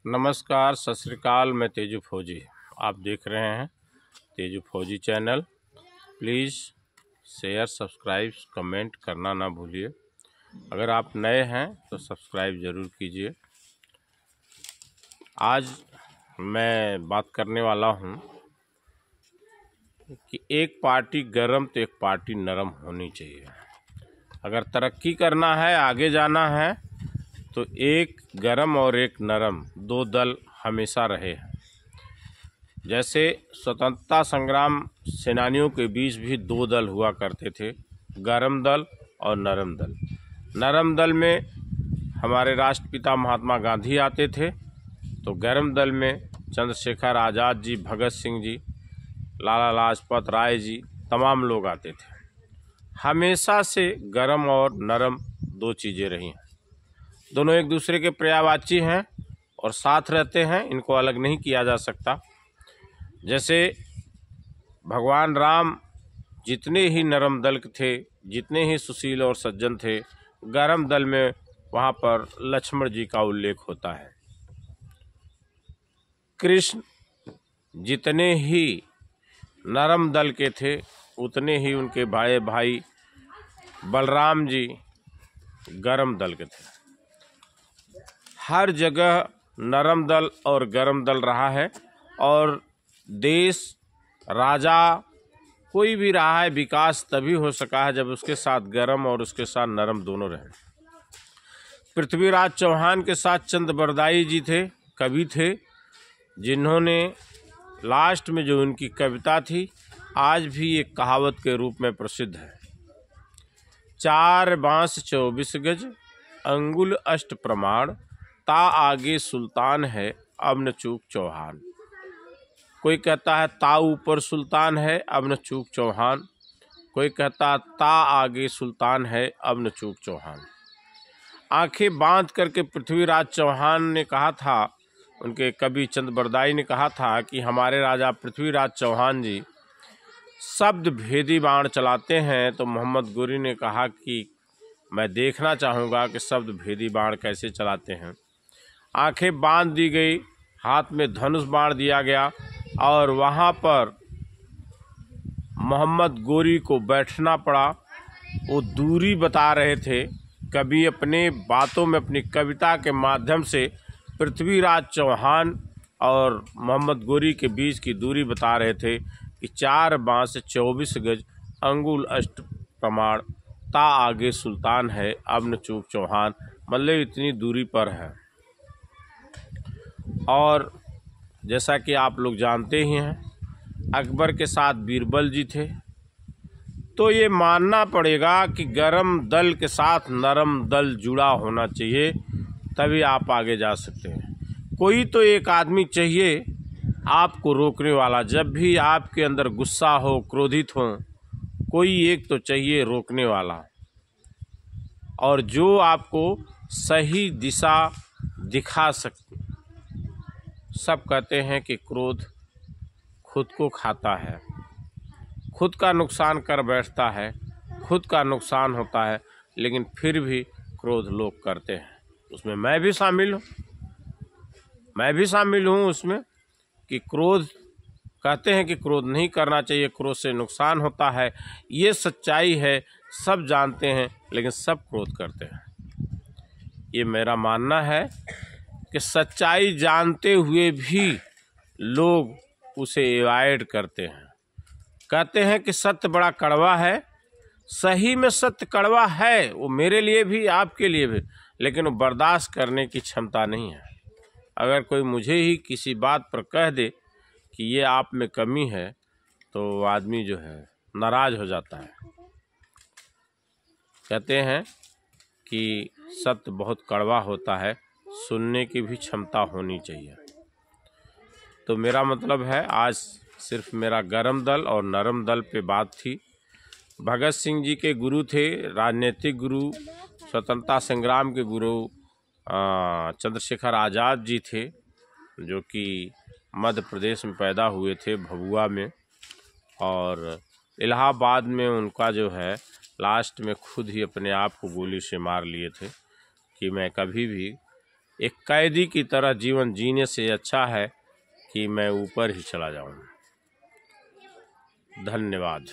नमस्कार, सत श्री अकाल। मैं तेजू फौजी, आप देख रहे हैं तेजू फौजी channel. Please share, subscribe, comment करना ना भूलिए। अगर आप नए हैं तो सब्सक्राइब ज़रूर कीजिए। आज मैं बात करने वाला हूं कि एक पार्टी गरम तो एक पार्टी नरम होनी चाहिए। अगर तरक्की करना है, आगे जाना है, तो एक गरम और एक नरम दो दल हमेशा रहे हैं। जैसे स्वतंत्रता संग्राम सेनानियों के बीच भी दो दल हुआ करते थे, गरम दल और नरम दल। नरम दल में हमारे राष्ट्रपिता महात्मा गांधी आते थे, तो गरम दल में चंद्रशेखर आज़ाद जी, भगत सिंह जी, लाला लाजपत राय जी, तमाम लोग आते थे। हमेशा से गरम और नरम दो चीज़ें रही हैं। दोनों एक दूसरे के पर्यायवाची हैं और साथ रहते हैं, इनको अलग नहीं किया जा सकता। जैसे भगवान राम जितने ही नरम दल थे, जितने ही सुशील और सज्जन थे, गरम दल में वहाँ पर लक्ष्मण जी का उल्लेख होता है। कृष्ण जितने ही नरम दल के थे, उतने ही उनके भाई बलराम जी गरम दल के थे। हर जगह नरम दल और गरम दल रहा है, और देश, राजा, कोई भी रहा है, विकास तभी हो सका है जब उसके साथ गरम और उसके साथ नरम दोनों रहे। पृथ्वीराज चौहान के साथ चंद बरदाई जी थे, कवि थे, जिन्होंने लास्ट में जो उनकी कविता थी आज भी एक कहावत के रूप में प्रसिद्ध है। 4 बांस 24 गज, अंगुल अष्ट प्रमाण, ता आगे सुल्तान है, अब न चूक चौहान। कोई कहता है ता ऊपर सुल्तान है, अब न चूक चौहान। कोई कहता है ता आगे सुल्तान है, अब न चूक चौहान। आंखें बांध करके पृथ्वीराज चौहान ने कहा था, उनके कवि चंद बरदाई ने कहा था कि हमारे राजा पृथ्वीराज चौहान जी शब्द भेदी बाण चलाते हैं। तो मोहम्मद गोरी ने कहा कि मैं देखना चाहूँगा कि शब्द भेदी बाण कैसे चलाते हैं। आंखें बांध दी गई, हाथ में धनुष बाण दिया गया, और वहाँ पर मोहम्मद गोरी को बैठना पड़ा। वो दूरी बता रहे थे, कभी अपने बातों में, अपनी कविता के माध्यम से पृथ्वीराज चौहान और मोहम्मद गोरी के बीच की दूरी बता रहे थे कि 4 बांस 24 गज, अंगुल अष्ट प्रमाण, ता आगे सुल्तान है, अब न चूक चौहान। मतलब इतनी दूरी पर है। और जैसा कि आप लोग जानते ही हैं, अकबर के साथ बीरबल जी थे। तो ये मानना पड़ेगा कि गरम दल के साथ नरम दल जुड़ा होना चाहिए, तभी आप आगे जा सकते हैं। कोई तो एक आदमी चाहिए आपको रोकने वाला। जब भी आपके अंदर गुस्सा हो, क्रोधित हो, कोई एक तो चाहिए रोकने वाला, और जो आपको सही दिशा दिखा सकते। सब कहते हैं कि क्रोध खुद को खाता है, खुद का नुकसान कर बैठता है, खुद का नुकसान होता है, लेकिन फिर भी क्रोध लोग करते हैं। उसमें मैं भी शामिल हूँ उसमें, कि क्रोध कहते हैं कि क्रोध नहीं करना चाहिए, क्रोध से नुकसान होता है। ये सच्चाई है, सब जानते हैं, लेकिन सब क्रोध करते हैं। ये मेरा मानना है कि सच्चाई जानते हुए भी लोग उसे अवॉइड करते हैं। कहते हैं कि सत्य बड़ा कड़वा है। सही में सत्य कड़वा है, वो मेरे लिए भी, आपके लिए भी, लेकिन वो बर्दाश्त करने की क्षमता नहीं है। अगर कोई मुझे ही किसी बात पर कह दे कि ये आप में कमी है, तो आदमी जो है नाराज हो जाता है। कहते हैं कि सत्य बहुत कड़वा होता है, सुनने की भी क्षमता होनी चाहिए। तो मेरा मतलब है, आज सिर्फ मेरा गरम दल और नरम दल पे बात थी। भगत सिंह जी के गुरु थे, राजनीतिक गुरु, स्वतंत्रता संग्राम के गुरु चंद्रशेखर आज़ाद जी थे, जो कि मध्य प्रदेश में पैदा हुए थे, भभुआ में। और इलाहाबाद में उनका जो है लास्ट में खुद ही अपने आप को गोली से मार लिए थे कि मैं कभी भी एक कैदी की तरह जीवन जीने से अच्छा है कि मैं ऊपर ही चला जाऊं। धन्यवाद।